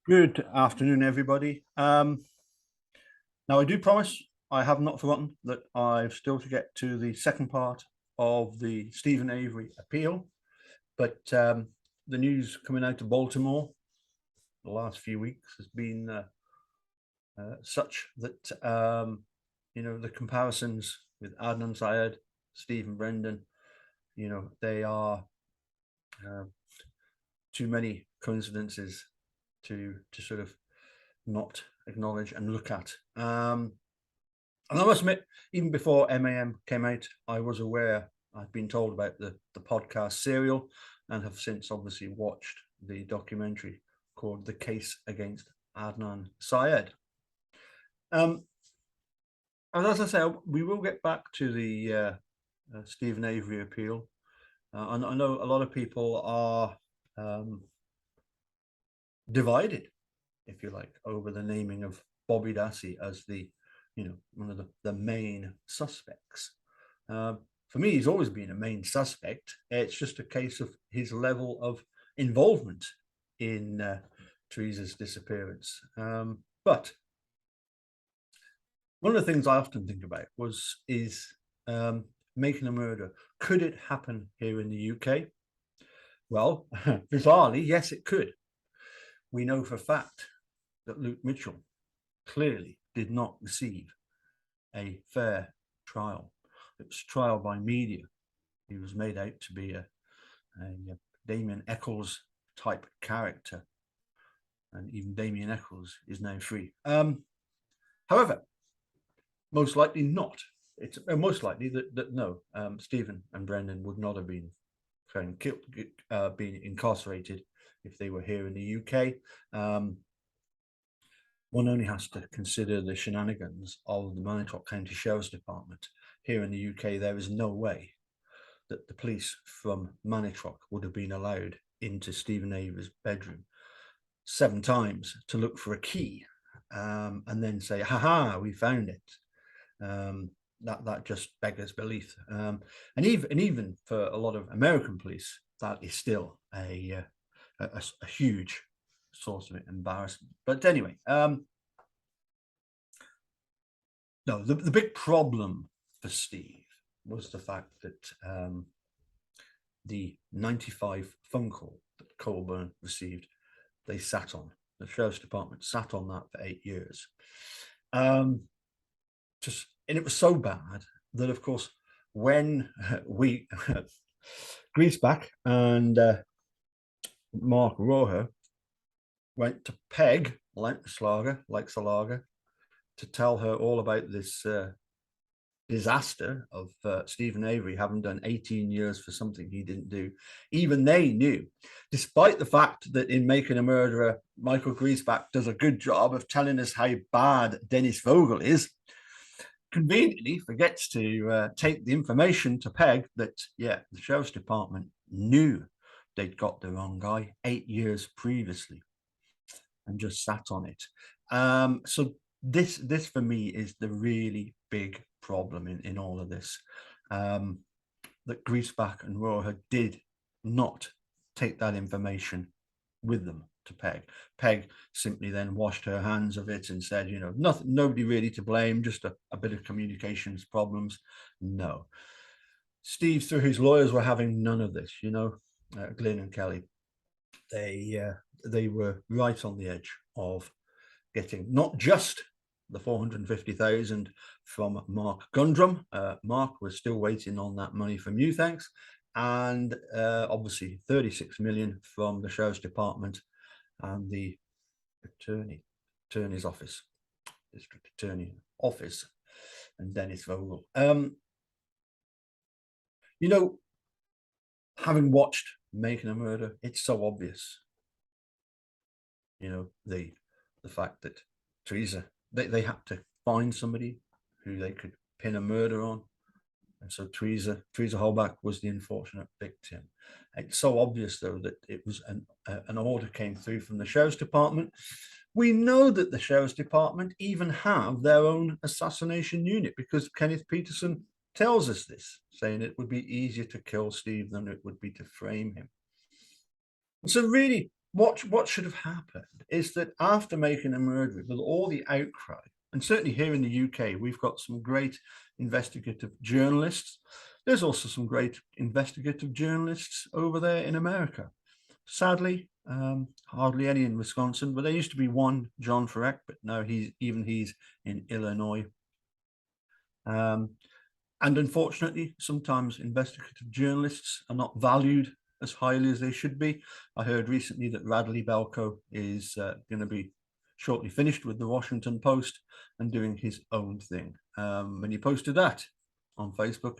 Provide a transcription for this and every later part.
Good afternoon, everybody. Now, I do promise I have not forgotten that I've still to get to the second part of the Stephen Avery appeal, but the news coming out of Baltimore the last few weeks has been such that the comparisons with Adnan Syed, Stephen Brendan, they are uh, too many coincidences to sort of not acknowledge and look at. And I must admit, even before MAM came out, I was aware, I'd been told about the podcast Serial, and have since obviously watched the documentary called The Case Against Adnan Syed. And as I say, we will get back to the Stephen Avery appeal. And I know a lot of people are divided, if you like, over the naming of Bobby Dassey as one of the main suspects. For me, he's always been a main suspect. It's just a case of his level of involvement in Teresa's disappearance. But one of the things I often think about is making a murder. Could it happen here in the UK? Well, bizarrely, yes, it could. We know for a fact that Luke Mitchell clearly did not receive a fair trial. It was trial by media. He was made out to be a Damien Eccles type character, and even Damien Eccles is now free. However, most likely not. It's most likely that no, Stephen and Brendan would not have been been incarcerated if they were here in the UK. One only has to consider the shenanigans of the Manitowoc County Sheriff's Department. Here in the UK, there is no way that the police from Manitowoc would have been allowed into Stephen Avery's bedroom 7 times to look for a key, and then say, "Ha, we found it." That just beggars belief. And even for a lot of American police, that is still a huge source of embarrassment. But anyway, no, the big problem for Steve was the fact that the 95 phone call that Colburn received, they sat on. The Sheriff's Department sat on that for 8 years. And it was so bad that, of course, when we Griesbach and Mark Roher went to Peg Leixelager, to tell her all about this disaster of Stephen Avery having done 18 years for something he didn't do. Even they knew, despite the fact that in Making a Murderer, Michael Griesbach does a good job of telling us how bad Dennis Vogel is, conveniently forgets to take the information to Peg that, yeah, the Sheriff's Department knew they'd got the wrong guy 8 years previously and just sat on it. So this for me is the really big problem in all of this, that Griesbach and Roher did not take that information with them to Peg. Peg simply then washed her hands of it and said, nothing, nobody really to blame, just a bit of communications problems. No. Steve, through his lawyers, were having none of this, Glyn and Kelly. They were right on the edge of getting not just the 450,000 from Mark Gundrum. Mark was still waiting on that money from you, thanks. And obviously 36 million from the Sheriff's Department and the attorney's office, district attorney office, and Dennis Vogel. Having watched Making a Murder, it's so obvious. The fact that Teresa, they had to find somebody who they could pin a murder on. And so Teresa Holbach was the unfortunate victim. It's so obvious, though, that it was an order came through from the Sheriff's Department. We know that the Sheriff's Department even have their own assassination unit, because Kenneth Peterson tells us this, saying it would be easier to kill Steve than it would be to frame him. So really, what should have happened is that after making a murderer, with all the outcry, and certainly here in the UK, we've got some great investigative journalists. There's also some great investigative journalists over there in America. Sadly, hardly any in Wisconsin, but there used to be one, John Farrak, but now he's in Illinois. And unfortunately, sometimes investigative journalists are not valued as highly as they should be. I heard recently that Radley Belko is going to be shortly finished with the Washington Post and doing his own thing. When he posted that on Facebook,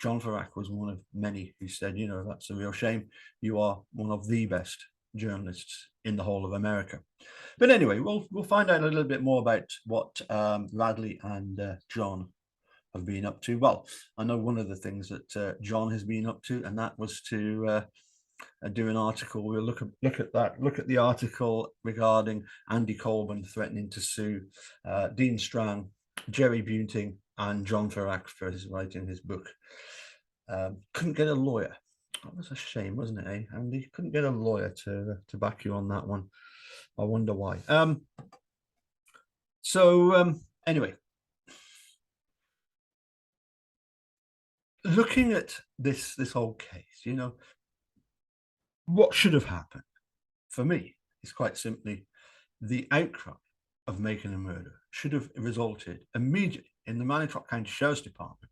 John Farrak was one of many who said, you know, that's a real shame. You are one of the best journalists in the whole of America. But anyway, we'll find out a little bit more about what Radley and John have been up to. Well, I know one of the things that John has been up to, and that was to do an article. We'll look at that. Look at the article regarding Andy Colburn threatening to sue Dean Strang, Jerry Bunting, and John Farrak for his writing his book. Couldn't get a lawyer. That was a shame, wasn't it, eh? Andy couldn't get a lawyer to back you on that one. I wonder why. Anyway, looking at this whole case, you know, what should have happened for me is quite simply the outcry of making a murder should have resulted immediately in the Manitowoc County Sheriff's Department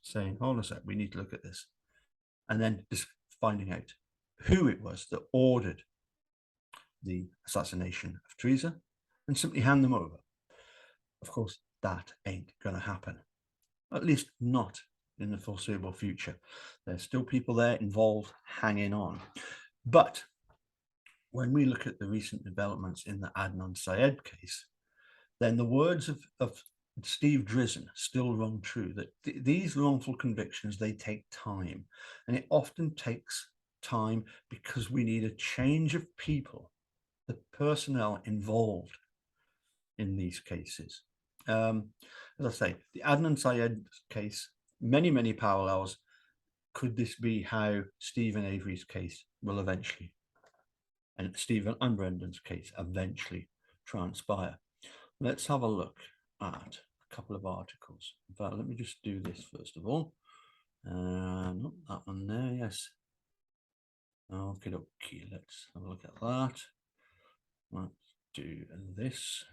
saying, hold on a sec, we need to look at this. And then just finding out who it was that ordered the assassination of Teresa and simply hand them over. Of course, that ain't going to happen, at least not in the foreseeable future. There's still people there involved hanging on. But when we look at the recent developments in the Adnan Syed case, then the words of Steve Drizzen still rung true, that these wrongful convictions, they take time. And it often takes time because we need a change of people, the personnel involved in these cases. As I say, the Adnan Syed case, many parallels. Could this be how Stephen Avery's case will eventually, and Stephen and Brendan's case eventually transpire? Let's have a look at a couple of articles. In fact, let me just do this first of all. Not that one there, yes. Okay, let's have a look at that. Let's do this.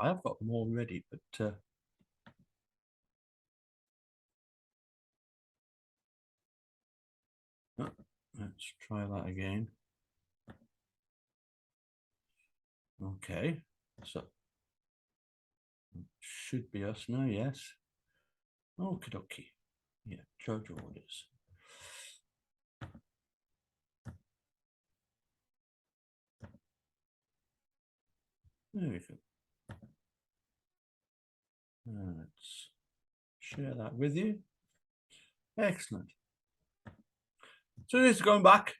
I have got them all ready, but let's try that again. Okay, so it should be us now, yes. Okie dokie. Yeah, judge orders. There we go. Let's share that with you. Excellent. So this is going back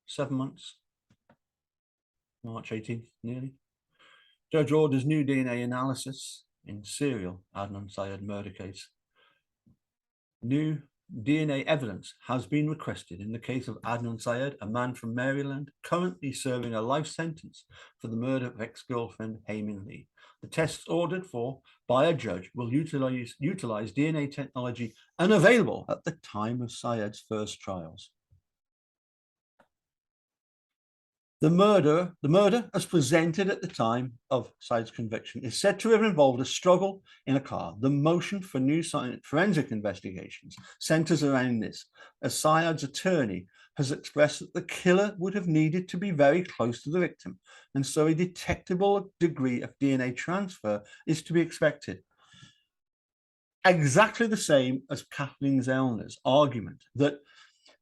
7 months. March 18th, nearly. Judge orders new DNA analysis in serial Adnan Syed murder case. New DNA evidence has been requested in the case of Adnan Syed, a man from Maryland, currently serving a life sentence for the murder of ex-girlfriend Haemin Lee. The tests ordered for by a judge will utilize DNA technology unavailable at the time of Syed's first trials. The murder as presented at the time of Syed's conviction is said to have involved a struggle in a car. The motion for new forensic investigations centers around this, as Syed's attorney has expressed that the killer would have needed to be very close to the victim, and so a detectable degree of DNA transfer is to be expected. Exactly the same as Kathleen Zellner's argument that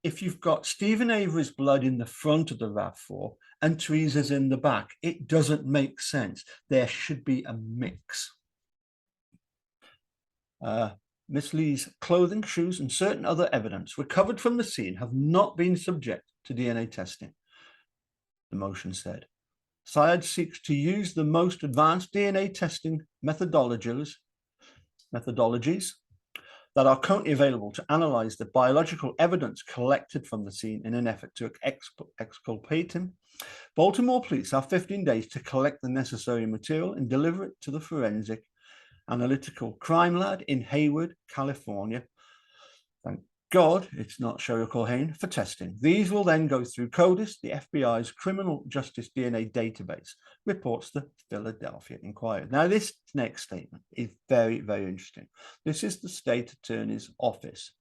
if you've got Stephen Avery's blood in the front of the RAV4 and Teresa's in the back, it doesn't make sense. There should be a mix. Miss Lee's clothing, shoes, and certain other evidence recovered from the scene have not been subject to DNA testing, the motion said. Syed seeks to use the most advanced DNA testing methodologies that are currently available to analyze the biological evidence collected from the scene in an effort to exculpate him. Baltimore police have 15 days to collect the necessary material and deliver it to the forensic analytical crime lab in Hayward, California. Thank God it's not Sherlock or Hain for testing. These will then go through CODIS, the FBI's criminal justice DNA database, reports the Philadelphia Inquirer. Now, this next statement is very, very interesting. This is the state attorney's office.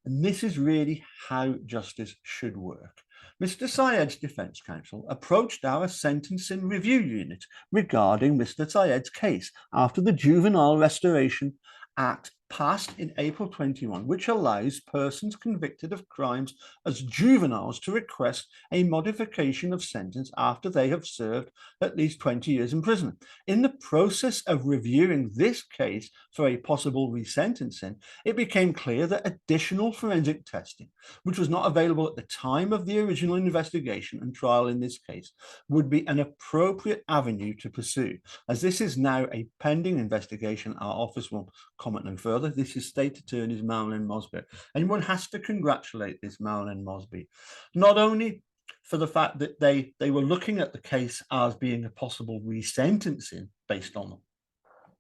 And this is really how justice should work. Mr. Syed's defense counsel approached our sentencing review unit regarding Mr. Syed's case after the Juvenile Restoration Act passed in April 21, which allows persons convicted of crimes as juveniles to request a modification of sentence after they have served at least 20 years in prison. In the process of reviewing this case for a possible resentencing, it became clear that additional forensic testing, which was not available at the time of the original investigation and trial in this case, would be an appropriate avenue to pursue. As this is now a pending investigation, our office will comment no further. This is State Attorney Marilyn Mosby. And one has to congratulate this Marilyn Mosby, not only for the fact that they were looking at the case as being a possible resentencing based on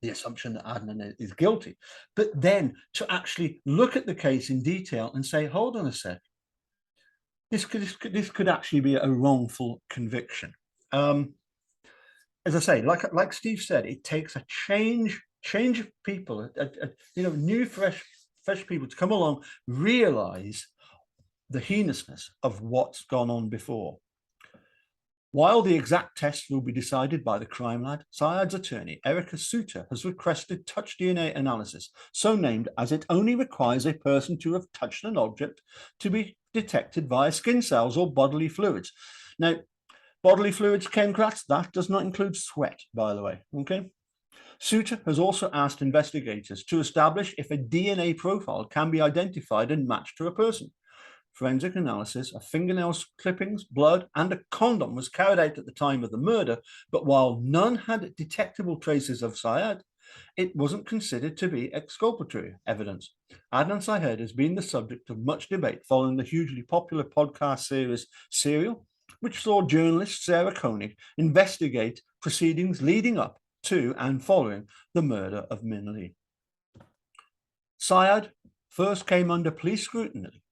the assumption that Adnan is guilty, but then to actually look at the case in detail and say, hold on a sec, this could actually be a wrongful conviction. As I say, like Steve said, it takes a change of people, new, fresh people to come along, realize the heinousness of what's gone on before. While the exact test will be decided by the crime lab, Syed's attorney, Erica Suter, has requested touch DNA analysis, so named as it only requires a person to have touched an object to be detected via skin cells or bodily fluids. Now, bodily fluids, chemicals, that does not include sweat, by the way, okay? Suter has also asked investigators to establish if a DNA profile can be identified and matched to a person. Forensic analysis of fingernails, clippings, blood, and a condom was carried out at the time of the murder, but while none had detectable traces of Syed, it wasn't considered to be exculpatory evidence. Adnan Syed has been the subject of much debate following the hugely popular podcast series Serial, which saw journalist Sarah Koenig investigate proceedings leading up to and following the murder of Min Lee. Syed first came under police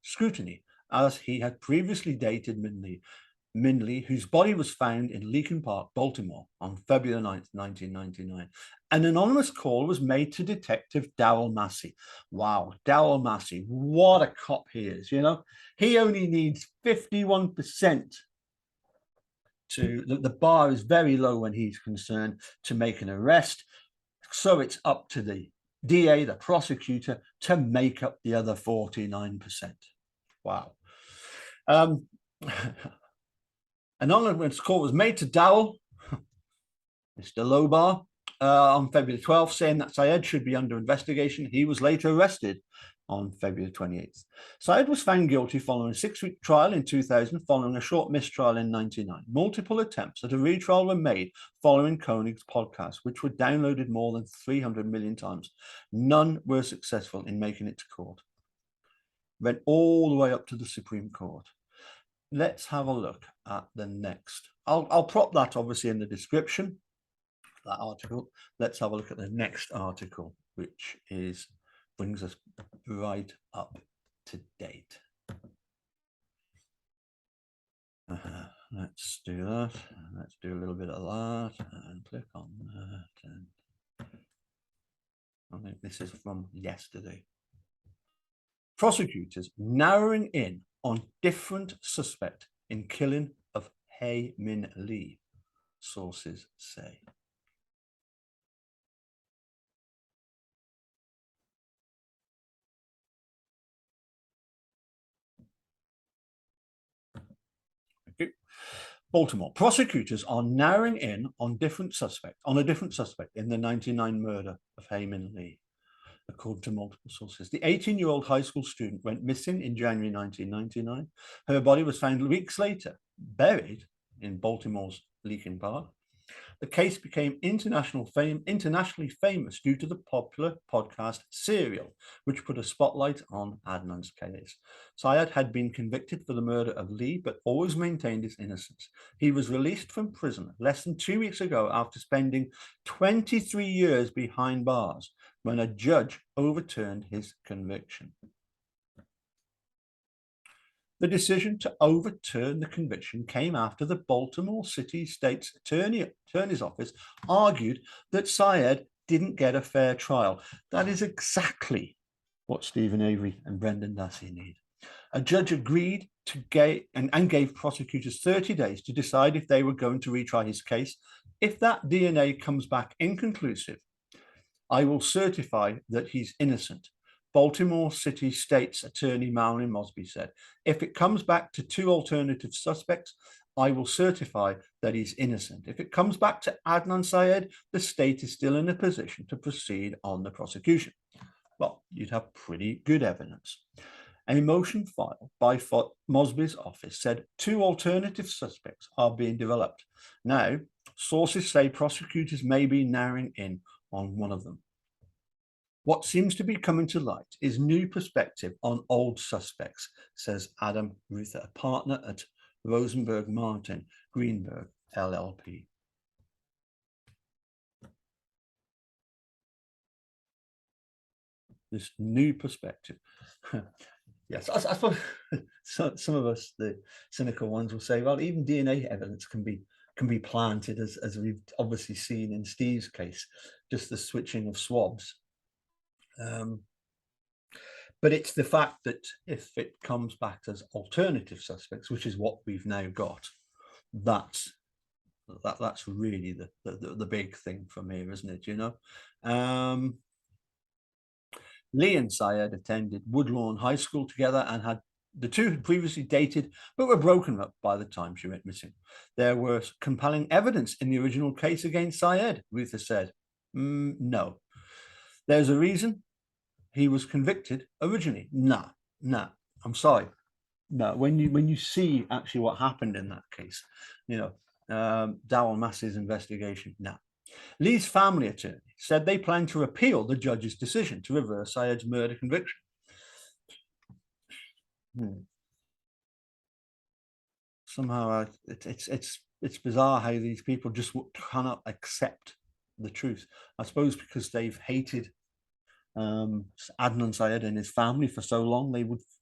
scrutiny as he had previously dated Min Lee, whose body was found in Leakin Park, Baltimore on February 9th, 1999. An anonymous call was made to Detective Darrell Massey. Wow, Darrell Massey, what a cop he is, He only needs 51%. The bar is very low when he's concerned to make an arrest. So it's up to the DA, the prosecutor, to make up the other 49%. Wow. An anonymous call was made to Darrell, Mr. Lobar, on February 12th, saying that Syed should be under investigation. He was later arrested on February 28th. Syed was found guilty following a 6-week trial in 2000, following a short mistrial in 1999. Multiple attempts at a retrial were made following Koenig's podcast, which were downloaded more than 300 million times. None were successful in making it to court. Went all the way up to the Supreme Court. Let's have a look at the next. I'll prop that obviously in the description, that article. Let's have a look at the next article, which brings us right up to date. Let's do that. Let's do a little bit of that and click on that. And I think this is from yesterday. Prosecutors narrowing in on different suspect in killing of Hae Min Lee, sources say. Baltimore. Prosecutors are narrowing in on a different suspect in the 1999 murder of Hae Min Lee, according to multiple sources. The 18-year-old high school student went missing in January 1999. Her body was found weeks later, buried in Baltimore's Leakin Park. the case became internationally famous due to the popular podcast Serial, which put a spotlight on Adnan's case. Syed had been convicted for the murder of Lee, but always maintained his innocence. He was released from prison less than 2 weeks ago after spending 23 years behind bars when a judge overturned his conviction. The decision to overturn the conviction came after the Baltimore City State's Attorney's Office argued that Syed didn't get a fair trial. That is exactly what Stephen Avery and Brendan Dassey need. A judge agreed to gave prosecutors 30 days to decide if they were going to retry his case. If that DNA comes back inconclusive, I will certify that he's innocent. Baltimore City State's Attorney Mallory Mosby said, if it comes back to 2 alternative suspects, I will certify that he's innocent. If it comes back to Adnan Syed, the state is still in a position to proceed on the prosecution. Well, you'd have pretty good evidence. A motion filed by Mosby's office said 2 alternative suspects are being developed. Now, sources say prosecutors may be narrowing in on one of them. What seems to be coming to light is new perspective on old suspects, says Adam Ruther, a partner at Rosenberg Martin Greenberg LLP. This new perspective. Yes, I suppose some of us, the cynical ones, will say, well, even DNA evidence can be planted, as we've obviously seen in Steve's case, just the switching of swabs. But it's the fact that if it comes back as alternative suspects, which is what we've now got, that's really the big thing from here, isn't it? You know, Lee and Syed attended Woodlawn High School together, and the two had previously dated, but were broken up by the time she went missing. There was compelling evidence in the original case against Syed, Ruther said. No, there's a reason he was convicted originally. No, I'm sorry. No, when you see actually what happened in that case, you know, Darrell Massey's investigation, no. Lee's family attorney said they plan to appeal the judge's decision to reverse Syed's murder conviction. Somehow it's bizarre how these people just cannot accept the truth. I suppose because they've hated Adnan Syed and his family for so long,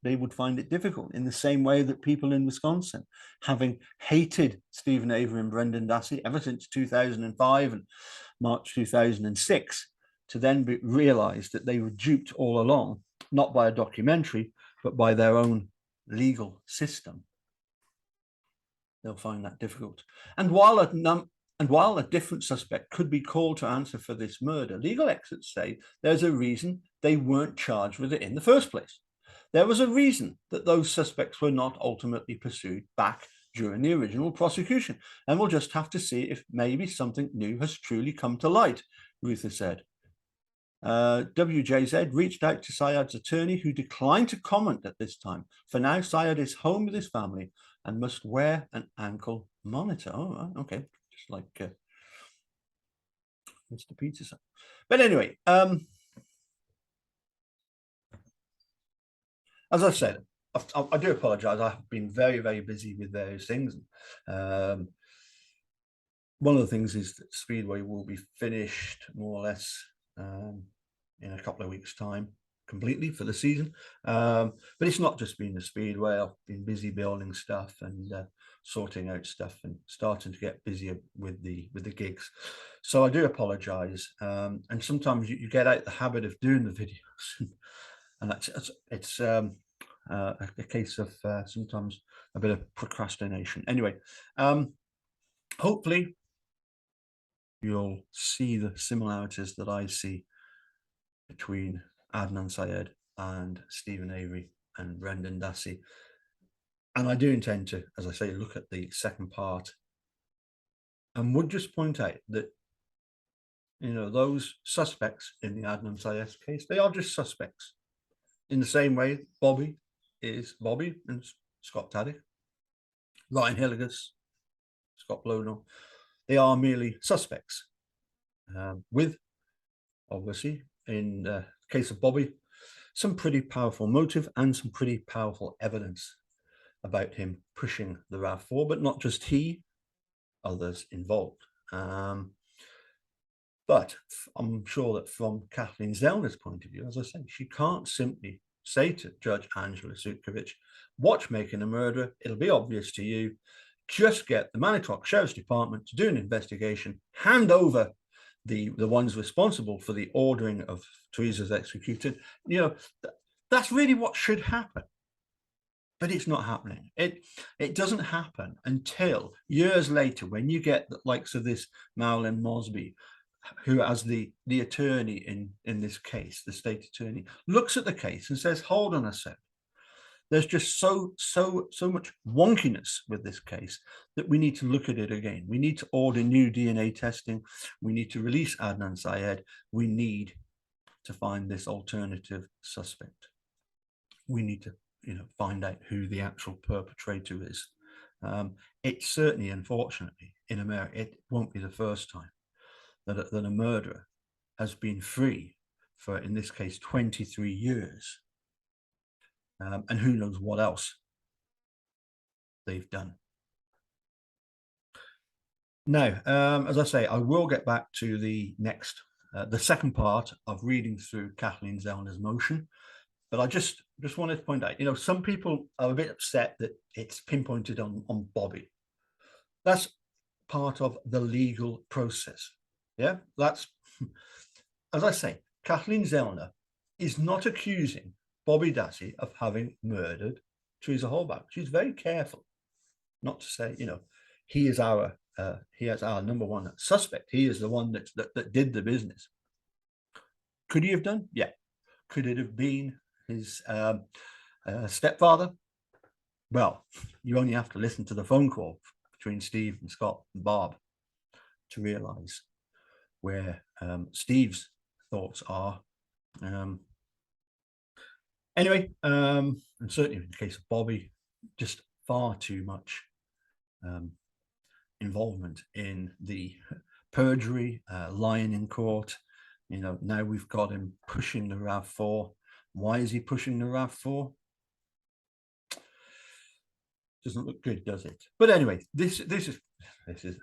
they would find it difficult, in the same way that people in Wisconsin, having hated Stephen Avery and Brendan Dassey ever since 2005 and March 2006, to then realize that they were duped all along, not by a documentary, but by their own legal system. They'll find that difficult. And while a different suspect could be called to answer for this murder, legal experts say there's a reason they weren't charged with it in the first place. There was a reason that those suspects were not ultimately pursued back during the original prosecution, and we'll just have to see if maybe something new has truly come to light, Ruther said. WJZ reached out to Syed's attorney, who declined to comment at this time. For now, Syed is home with his family and must wear an ankle monitor. Oh, okay. Just like Mr. Peterson. But anyway, as I said, I do apologize. I've been very, very busy with various things. One of the things is that Speedway will be finished more or less in a couple of weeks' time, completely for the season. But it's not just been the Speedway. I've been busy building stuff and sorting out stuff and starting to get busier with the gigs. So I do apologize. And sometimes you get out the habit of doing the videos, and it's a case of sometimes a bit of procrastination. Anyway, hopefully you'll see the similarities that I see between Adnan Syed and Stephen Avery and Brendan Dassey. And I do intend to, as I say, look at the second part, and would just point out that, you know, those suspects in the Adnan Syed case, they are just suspects. In the same way, Bobby is Bobby and Scott Taddick, Ryan Hilligus, Scott Blonell, they are merely suspects, with, obviously, in the case of Bobby, some pretty powerful motive and some pretty powerful evidence about him pushing the RAV4, but not just he, others involved. But I'm sure that from Kathleen Zellner's point of view, as I say, she can't simply say to Judge Angela Sutkovich, watch Making a Murderer, it'll be obvious to you, just get the Manitowoc Sheriff's Department to do an investigation, hand over the ones responsible for the ordering of Teresa's executed. You know, that's really what should happen. But it's not happening. It doesn't happen until years later, when you get the likes of this Marilyn Mosby, who, as the attorney in this case, the state attorney, looks at the case and says, hold on a sec. There's just so much wonkiness with this case that we need to look at it again. We need to order new DNA testing. We need to release Adnan Syed. We need to find this alternative suspect. We need to, find out who the actual perpetrator is. It's certainly, unfortunately, in America, it won't be the first time that a murderer has been free for, in this case, 23 years. And who knows what else they've done. Now, as I say, I will get back to the second part of reading through Kathleen Zellner's motion. But I just wanted to point out, some people are a bit upset that it's pinpointed on Bobby. That's part of the legal process. Yeah, that's, as I say, Kathleen Zellner is not accusing Bobby Dassey of having murdered Teresa Halbach. She's very careful not to say, he is our number one suspect. He is the one that did the business. Could he have done? Yeah. Could it have been his stepfather? Well, you only have to listen to the phone call between Steve and Scott and Bob to realize where Steve's thoughts are. Anyway, and certainly in the case of Bobby, just far too much involvement in the perjury, lying in court. Now we've got him pushing the RAV4. Why is he pushing the RAV4? Doesn't look good, does it? But anyway, this is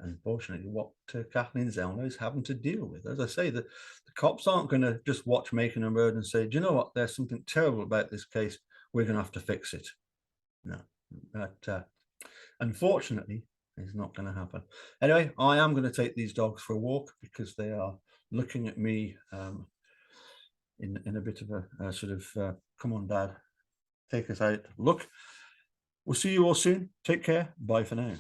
unfortunately what Kathleen Zellner is having to deal with. As I say, the cops aren't going to just watch Making a Murder and say, do you know what? There's something terrible about this case. We're going to have to fix it. No, that unfortunately is not going to happen. Anyway, I am going to take these dogs for a walk because they are looking at me in a bit of a sort of, come on, Dad, take us out look. We'll see you all soon. Take care. Bye for now.